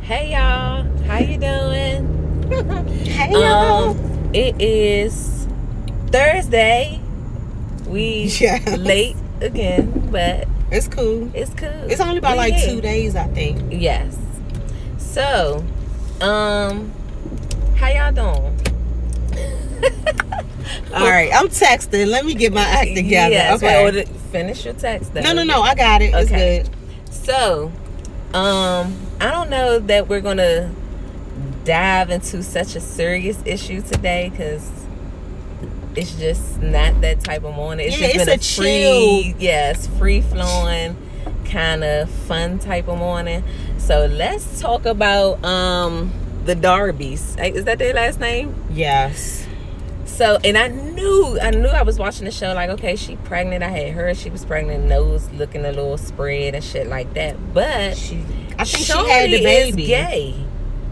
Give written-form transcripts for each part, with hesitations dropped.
Hey y'all, how you doing? Hey y'all. It is Thursday. We late again, but it's cool. It's cool. It's only about like 2 days, I think. Yes. So, how y'all doing? All right, I'm texting. Let me get my act together. Yes, okay. well, finish your text though. No, I got it. Okay. It's good. So, I don't know that we're gonna dive into such a serious issue today because it's just not that type of morning. It's just been free flowing kind of fun type of morning. So let's talk about the Darbys. Is that their last name? Yes. So, and I knew I was watching the show like, okay, she pregnant. I had heard she was pregnant, nose looking a little spread and shit like that. But I think she had the baby. Is gay.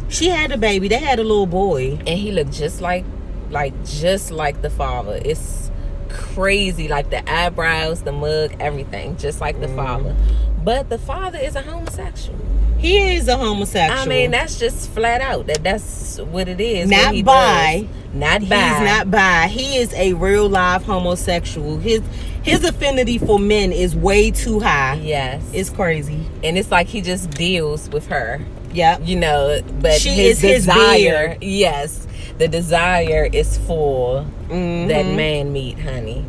She had the baby. They had a little boy, and he looked just like the father. It's crazy, like the eyebrows, the mug, everything, just like the father. But the father is a homosexual. He is a homosexual. I mean, that's just flat out. That's what it is. Not bi. Not bi. He's not bi. He is a real live homosexual. His affinity for men is way too high. Yes. It's crazy. And it's like he just deals with her. Yeah. You know, but she his is desire, his yes, the desire is for that man meat, honey.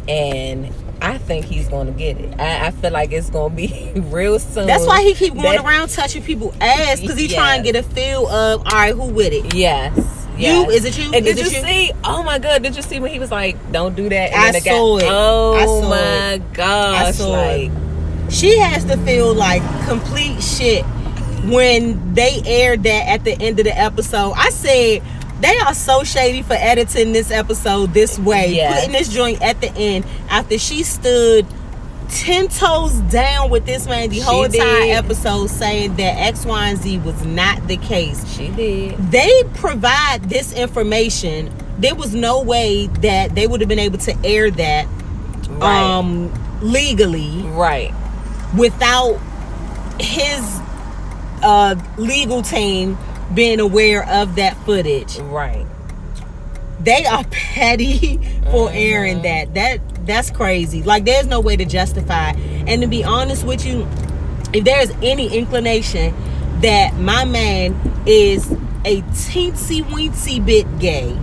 And I think he's going to get it. I feel like it's going to be real soon. That's why he keep going around touching people's ass, because he trying to get a feel of, all right, who with it? Yes. You? Is it you? And did you see? Oh my God! Did you see when he was like, "Don't do that"? And I saw it. Oh my gosh! I saw it. She has to feel like complete shit when they aired that at the end of the episode. I said, they are so shady for editing this episode this way, putting this joint at the end after she stood 10 toes down with this man the whole entire episode, saying that X, Y, and Z was not the case. She did. They provide this information. There was no way that they would have been able to air that legally, right, without his legal team being aware of that footage. Right. They are petty for airing that. That's crazy. Like, there's no way to justify. And to be honest with you, if there's any inclination that my man is a teensy weensy bit gay,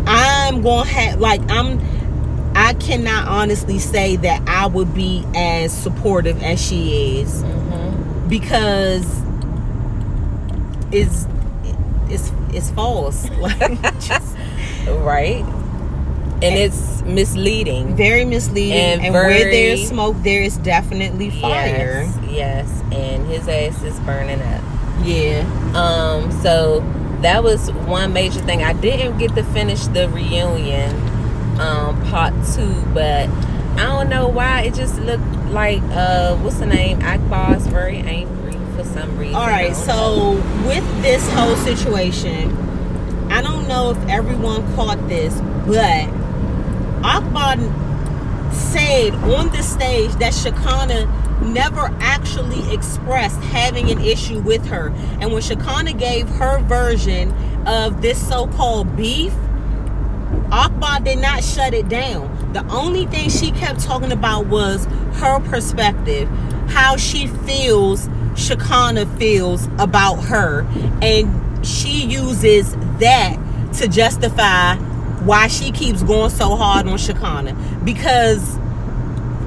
I'm gonna have, like, I cannot honestly say that I would be as supportive as she is, because it's false. Like, just, right. And it's misleading. Very misleading. And where there's smoke, there is definitely fire. Yes. And his ass is burning up. Yeah. So that was one major thing. I didn't get to finish the reunion, part 2, but I don't know why. It just looked like what's the name? Akbar's very angry for some reason. Alright, so with this whole situation, I don't know if everyone caught this, but Akbar said on the stage that Shekinah never actually expressed having an issue with her. And when Shekinah gave her version of this so-called beef, Akbar did not shut it down. The only thing she kept talking about was her perspective, how she feels Shekinah feels about her, and she uses that to justify why she keeps going so hard on Shekinah, because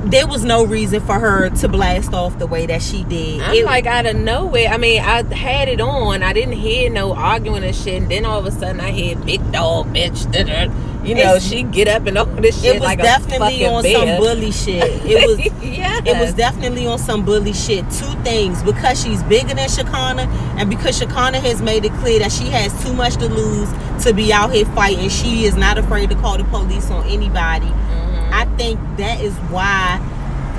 there was no reason for her to blast off the way that she did. I'm like, out of nowhere. I mean, I had it on. I didn't hear no arguing and shit. And then all of a sudden, I hear big dog, bitch. You know, she get up and all this shit. It was like definitely on some bully shit. It was. It was definitely on some bully shit. 2 things: because she's bigger than Shekinah, and because Shekinah has made it clear that she has too much to lose to be out here fighting. She is not afraid to call the police on anybody. I think that is why.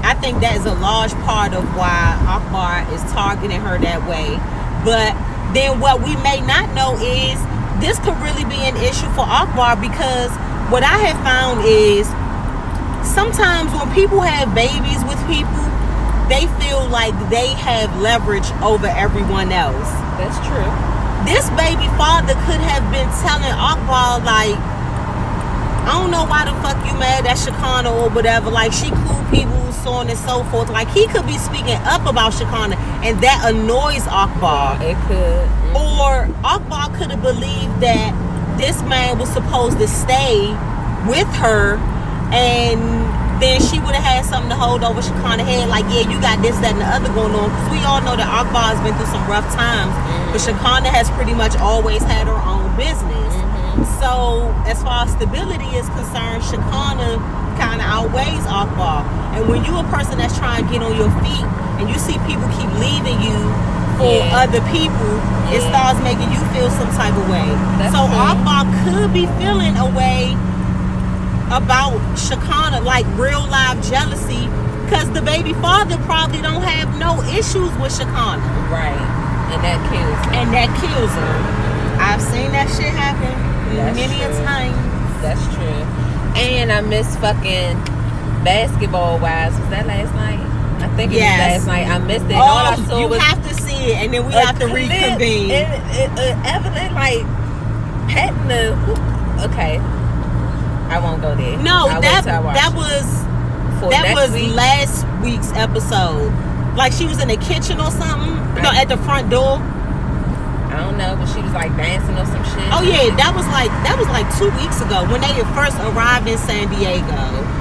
I think that is a large part of why Akbar is targeting her that way. But then what we may not know is this could really be an issue for Akbar, because what I have found is sometimes when people have babies with people, they feel like they have leverage over everyone else. That's true. This baby father could have been telling Akbar, like, I don't know why the fuck you mad at Shekinah or whatever. Like, she cool people, so on and so forth. Like, he could be speaking up about Shekinah, and that annoys Akbar. It could. Or Akbar could have believed that this man was supposed to stay with her, and then she would have had something to hold over Shekinah's head. Like, yeah, you got this, that, and the other going on. Because we all know that Akbar has been through some rough times. But Shekinah has pretty much always had her own business. So, as far as stability is concerned, Shekinah kind of outweighs Akbar. And when you're a person that's trying to get on your feet and you see people keep leaving you for other people, it starts making you feel some type of way. So, Akbar could be feeling a way about Shekinah, like real live jealousy, because the baby father probably don't have no issues with Shekinah. Right. And that kills her. And that kills her. I've seen that shit happen. That's many true. a time. That's true. And I miss fucking Basketball Wives. Was that last night? I think it was last night. I missed it. All I saw you was have to see it, and then we have to reconvene. Evelyn like patting the. Okay, I won't go there. No, I'll that was week. last week's episode. Like, she was in the kitchen or something. No, at the front door. I don't know, but she was like dancing or some shit. Oh yeah, that was like 2 weeks ago when they first arrived in San Diego.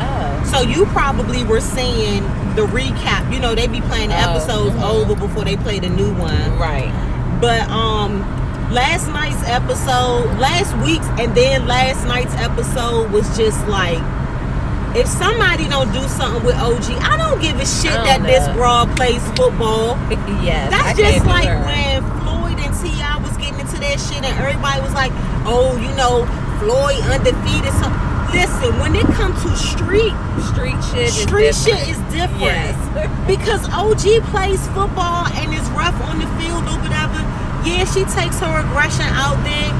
Oh. So you probably were seeing the recap. You know, they be playing the episodes over before they play the new one. Right. But last night's episode, last week's and then last night's episode was just like, if somebody don't do something with OG, I don't give a shit that this broad plays football. Yes. That's just like when Floyd and T.I. was getting into that shit and everybody was like, oh, you know, Floyd undefeated. So listen, when it comes to street shit is different. Yes. Because OG plays football and is rough on the field or whatever. Yeah, she takes her aggression out there.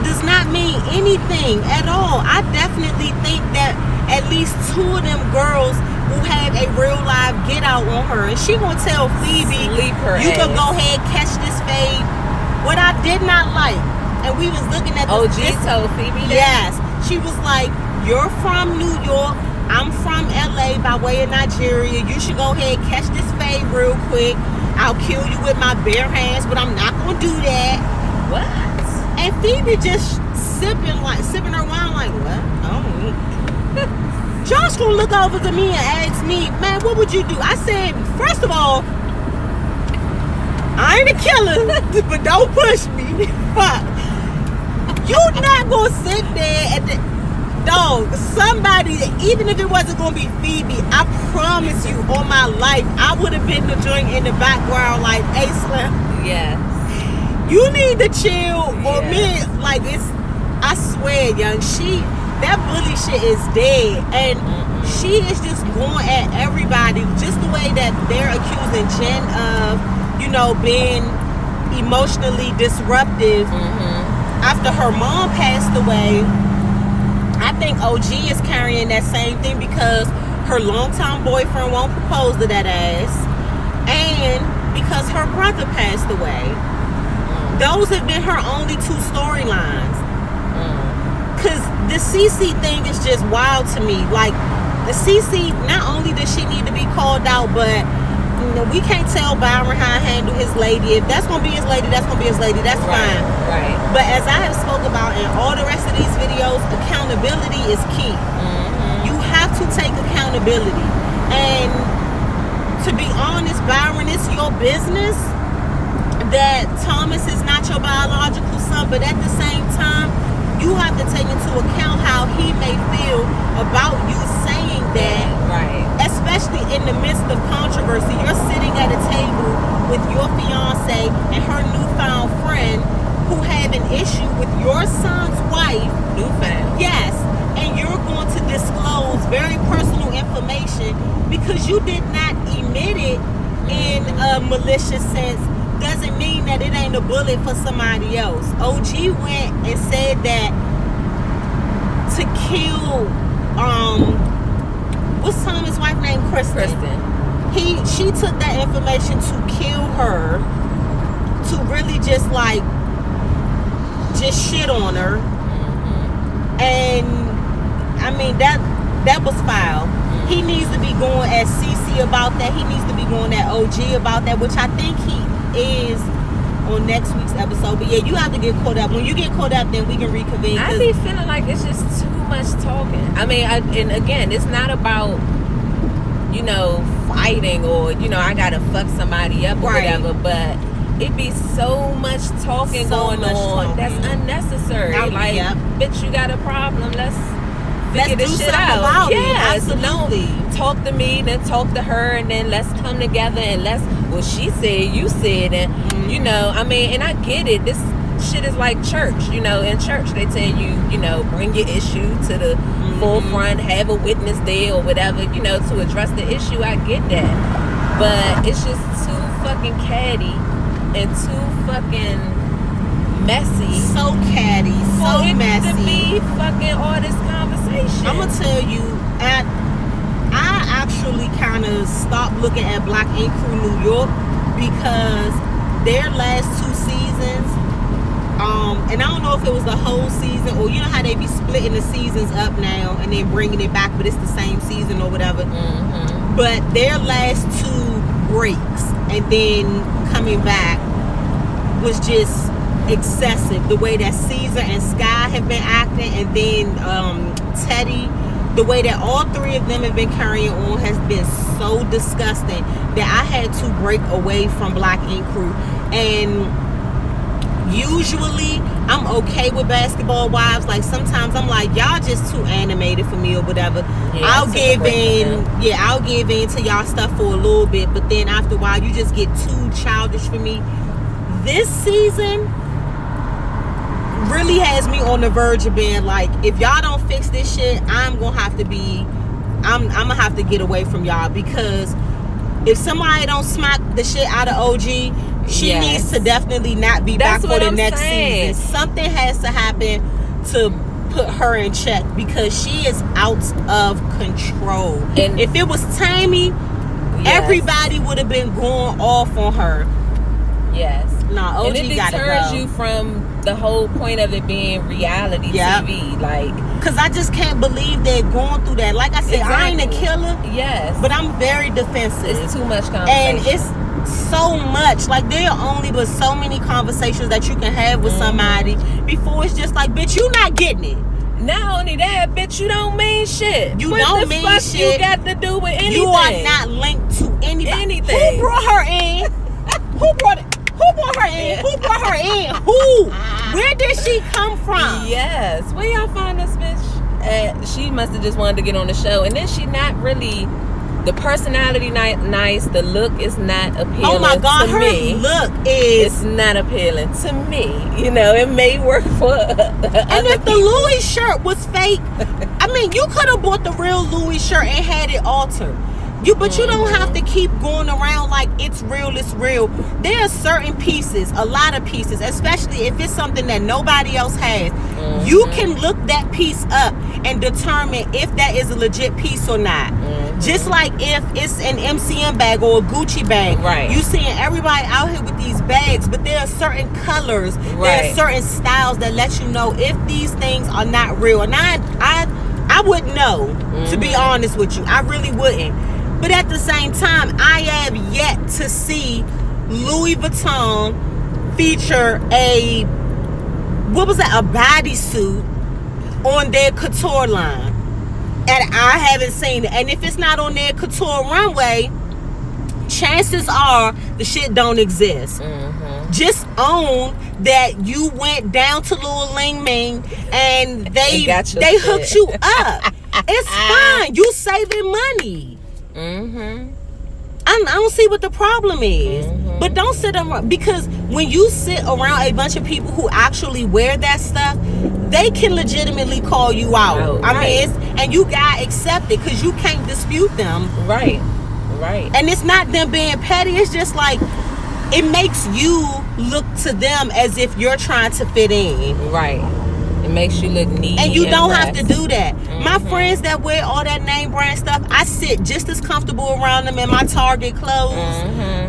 Does not mean anything at all. I definitely think that at least 2 of them girls will have a real live get out on her, and she gonna tell Phoebe, you can go ahead, catch this fade. What I did not like, and we was looking at OG told Phoebe that? Yes, she was like, you're from New York, I'm from LA by way of Nigeria, you should go ahead, catch this fade real quick. I'll kill you with my bare hands, but I'm not gonna do that. What? And Phoebe just sipping her wine like, what? Oh. Josh gonna look over to me and ask me, man, what would you do? I said, first of all, I ain't a killer, but don't push me. Fuck. You're not gonna sit there and dog, somebody, even if it wasn't gonna be Phoebe, I promise you on my life, I would have been the joint in the background like, hey Slim. Yes. You need to chill or me. Like, I swear, young, that bully shit is dead, and she is just going at everybody just the way that they're accusing Jen of, you know, being emotionally disruptive after her mom passed away. I think OG is carrying that same thing because her longtime boyfriend won't propose to that ass, and because her brother passed away. Those have been her only 2 storylines. Because the CC thing is just wild to me. Like, the CC, not only does she need to be called out, but you know, we can't tell Byron how to handle his lady. If that's going to be his lady, that's going to be his lady. That's fine. Right. But as I have spoke about in all the rest of these videos, accountability is key. You have to take accountability. And to be honest, Byron, it's your business that Thomas is not your biological son, but at the same time, you have to take into account how he may feel about you saying that. Right. Especially in the midst of controversy. You're sitting at a table with your fiance and her newfound friend who have an issue with your son's wife. Newfound. Yes. And you're going to disclose very personal information because you did not emit it in a malicious sense. Doesn't mean that it ain't a bullet for somebody else. OG went and said that to kill what's Thomas' wife name? Kristen. She took that information to kill her, to really just shit on her. And I mean that was foul. He needs to be going at CC about that. He needs to be going at OG about that, which I think he is on next week's episode. But yeah, you have to get caught up. When you get caught up, then we can reconvene. I be feeling like it's just too much talking. I mean, and again, it's not about, you know, fighting or, you know, I gotta fuck somebody up or whatever, but it be so much talking going on that's unnecessary. Bitch, you got a problem, let's figure this shit out. Yeah, absolutely. So don't talk to me, then talk to her, and then let's come together and well, she said, you said, and you know, I mean, and I get it. This shit is like church. You know, in church they tell you, you know, bring your issue to the forefront, have a witness there or whatever, you know, to address the issue. I get that, but it's just too fucking catty and too fucking messy. So catty, so messy. To be fucking all this conversation. I'm gonna tell you, I actually kind of stopped looking at Black Ink Crew New York because their last 2 seasons, and I don't know if it was the whole season or you know how they be splitting the seasons up now and then bringing it back, but it's the same season or whatever. But their last 2 breaks and then coming back was just excessive. The way that Caesar and Sky have been acting, and then Teddy, the way that all 3 of them have been carrying on has been so disgusting that I had to break away from Black Ink Crew. And usually I'm okay with Basketball Wives. Like sometimes I'm like, y'all just too animated for me or whatever. Yeah, I'll give in to y'all stuff for a little bit, but then after a while you just get too childish for me. This season really has me on the verge of being like, if y'all don't fix this shit, I'm gonna have to get away from y'all, because if somebody don't smack the shit out of OG, she needs to definitely not be back for the next season. Something has to happen to put her in check, because she is out of control. And if it was Tammy, everybody would have been going off on her. Yes. Nah, OG gotta go. And it deters you from the whole point of it being reality TV. Like, because I just can't believe they're going through that. Like I said, I ain't a killer. Yes. But I'm very defensive. It's too much conversation. And it's so much. Like, there are only but so many conversations that you can have with somebody before it's just like, bitch, you not getting it. Not only that, bitch, you don't mean shit. You don't mean shit. You got to do with anything. You are not linked to anybody. Who brought her in? Who brought her in? Who brought her in? Who? Where did she come from? Yes. Where y'all find this bitch? She must have just wanted to get on the show. And then she not really, the personality nice, the look is not appealing. Oh my God, to her me. Look is, it's not appealing to me. You know, it may work for and if the Louis shirt was fake, I mean, you could have bought the real Louis shirt and had it altered. But you don't have to keep going around like it's real, it's real. There are certain pieces, a lot of pieces, especially if it's something that nobody else has. You can look that piece up and determine if that is a legit piece or not. Just like if it's an MCM bag or a Gucci bag. Right. You seeing everybody out here with these bags, but there are certain colors, there are certain styles that let you know if these things are not real. And I wouldn't know, to be honest with you. I really wouldn't. But at the same time, I have yet to see Louis Vuitton feature a bodysuit on their couture line. And I haven't seen it. And if it's not on their couture runway, chances are the shit don't exist. Just own that you went down to Lil Ling Ming and they hooked you up. It's fine. You saving money. I don't see what the problem is. But don't sit around, because when you sit around a bunch of people who actually wear that stuff, they can legitimately call you out. I mean, and you gotta accept it, because you can't dispute them. Right. And it's not them being petty. It's just like, it makes you look to them as if you're trying to fit in. Right. It makes you look neat. And you don't have to pressed. do that. My friends that wear all that name brand stuff, I sit just as comfortable around them in my Target clothes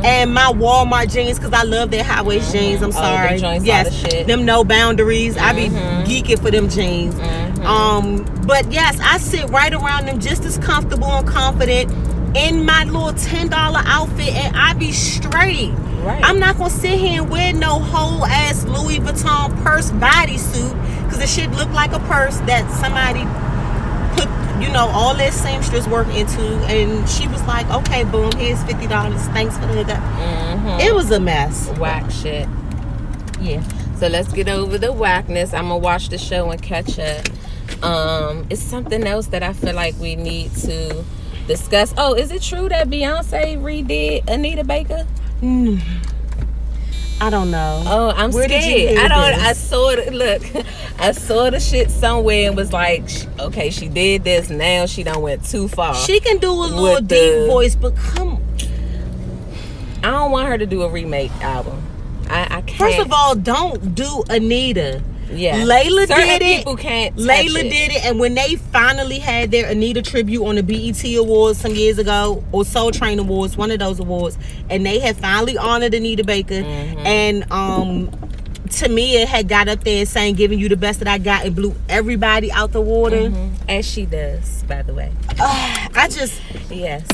and my Walmart jeans, because I love their high waist jeans. I'm sorry. Them joints yes, are the shit. them no boundaries. I be geeking for them jeans. But yes, I sit right around them just as comfortable and confident in my little $10 outfit, and I be straight. Right. I'm not gonna sit here and wear no whole ass Louis Vuitton purse bodysuit, because the shit look like a purse that somebody put, you know, all that seamstress work into. And she was like, okay, boom, here's $50. Thanks for the hookup. It was a mess. Whack shit. Yeah. So let's get over the whackness. I'm gonna watch the show and catch up. It's something else that I feel like we need to discuss. Oh, is it true that Beyonce redid Anita Baker? I don't know. Oh, I'm Where scared. did you hear I this? saw it. Look, I saw the shit somewhere and was like, okay, she did this. Now she done went too far. She can do a little With deep voice, but come. I don't want her to do a remake album. I can't. First of all, don't do Anita. Yeah, Layla certain did it. people can't touch Layla it. did it, and when they finally had their Anita tribute on the BET Awards some years ago, or Soul Train Awards, one of those awards, and they had finally honored Anita Baker, and Tamia had got up there saying, "Giving you the best that I got," and blew everybody out the water. As she does, by the way. I just Yes,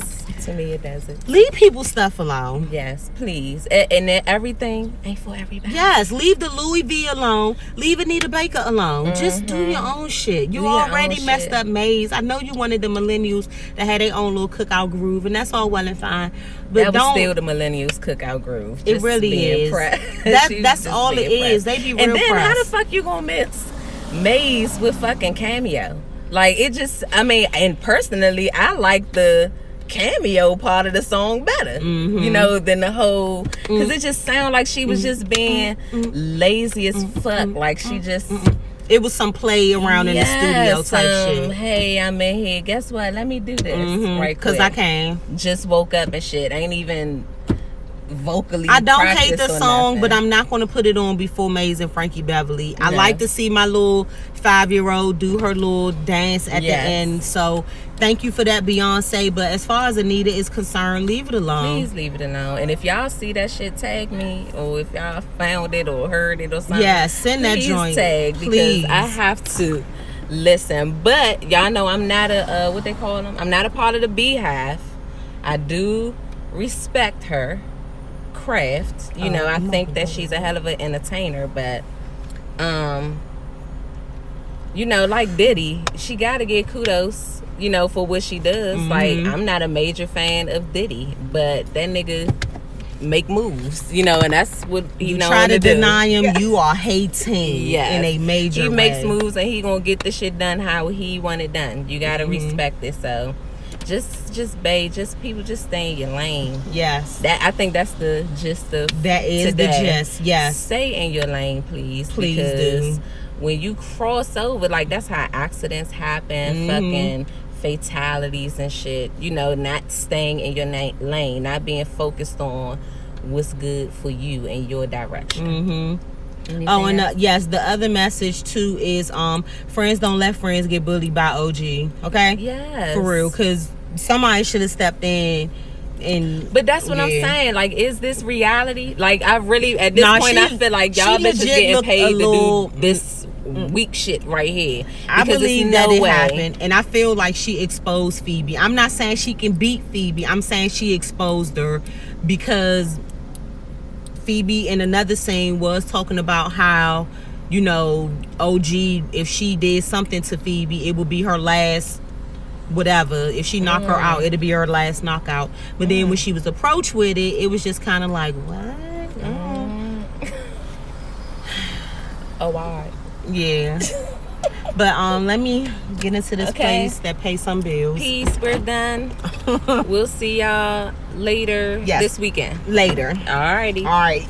to me it doesn't. leave people's stuff alone. Yes, please. And then everything ain't for everybody. Yes, leave the Louis V alone. Leave Anita Baker alone. Just do your own shit. You Do your already own messed shit. up Maze. I know you wanted the millennials that had their own little cookout groove, and that's all well and fine. But That was don't. still the millennials cookout groove. It Just really being is. pressed. She was That's just all it being is. pressed. They be And real then how the pressed. fuck you gonna mix Maze with fucking Cameo? Like it just, I mean, and personally, I like the Cameo part of the song better, you know, than the whole, because it just sounded like she was just being lazy as fuck. Like she just, It was some play around in the studio type shit. Hey, I'm in here. Guess what? Let me do this right quick. Cause I can. Just woke up and shit. Ain't even vocally. I don't hate the practiced or song, nothing. but I'm not going to put it on before Maze and Frankie Beverly. I No. like to see my little 5-year-old do her little dance at the Yes. end. So thank you for that, Beyonce. But as far as Anita is concerned, leave it alone. Please leave it alone. And if y'all see that shit, tag me. Or if y'all found it or heard it or something. Yeah, send that please joint. tag, because Please. I have to listen. But y'all know I'm not a, what they call them? I'm not a part of the Beehive. I do respect her craft. You know, I think that she's a hell of an entertainer. But, you know, like Diddy, she got to get kudos, you know, for what she does. Like, I'm not a major fan of Diddy, but that nigga make moves, you know, and that's what he You known try to do. deny him, you are hating Yes. in a major He way. makes moves and he gonna get the shit done how he want it done. You gotta respect it. So just babe, just people just stay in your lane. Yes. That, I think that's the gist of That is today. the gist. Yes. Stay in your lane, please. Please because do. when you cross over, like that's how accidents happen, fucking fatalities and shit. You know, not staying in your lane, not being focused on what's good for you and your direction. Anything Oh, and else? yes, the other message too is friends don't let friends get bullied by OG. Okay. Yes. For real, because somebody should have stepped in. And But that's what I'm yeah. saying. Like, is this reality? Like, I really, at this Nah, point, she- I feel like y'all she bitches legit getting looked paid a to little- do this weak shit right here. I Because believe it's that no it way. happened, and I feel like she exposed Phoebe. I'm not saying she can beat Phoebe. I'm saying she exposed her, because Phoebe in another scene was talking about how, you know, OG, if she did something to Phoebe, it would be her last whatever. If she knocked her out, it'd be her last knockout. But then when she was approached with it, it was just kind of like, what? Oh, wow. Yeah. But let me get into this Okay. place that pays some bills. Peace. We're done. We'll see y'all later Yes. this weekend. Later. Alrighty. All right.